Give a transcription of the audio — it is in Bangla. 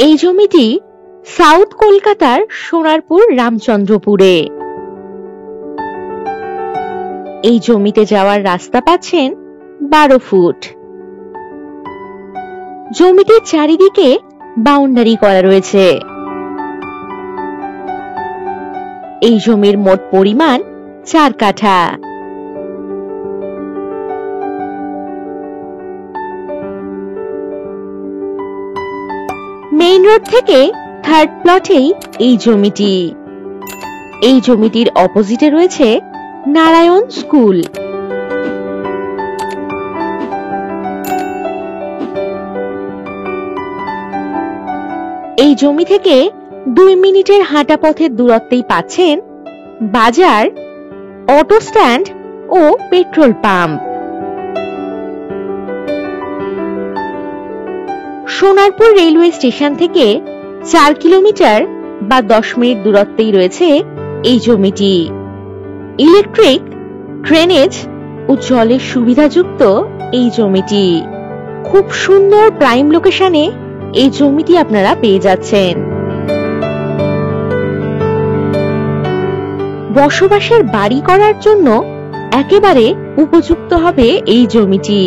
এই জমিটি সাউথ কলকাতার সোনারপুর রামচন্দ্রপুরে। এই জমিতে যাওয়ার রাস্তা পাচ্ছেন 12 ফুট। জমিটির চারিদিকে বাউন্ডারি করা রয়েছে। এই জমির মোট পরিমাণ 4 কাঠা। মেইন রোড থেকে 3rd প্লটেই এই জমিটি। এই জমিটির অপোজিটে রয়েছে নারায়ণ স্কুল। এই জমি থেকে 2 মিনিটের হাঁটা পথের দূরত্বেই পাচ্ছেন বাজার, অটো স্ট্যান্ড ও petrol pump. Sonarpur railway station থেকে 4 কিলোমিটার বা 10 মিনিট দূরত্বেই রয়েছে এই জমিটি। ইলেকট্রিক, ড্রেনেজ ও জলের সুবিধাযুক্ত এই জমিটি। খুব সুন্দর প্রাইম লোকেশনে এই জমিটি আপনারা পেয়ে যাচ্ছেন। বসবাসের বাড়ি করার জন্য একেবারে উপযুক্ত হবে এই জমিটি।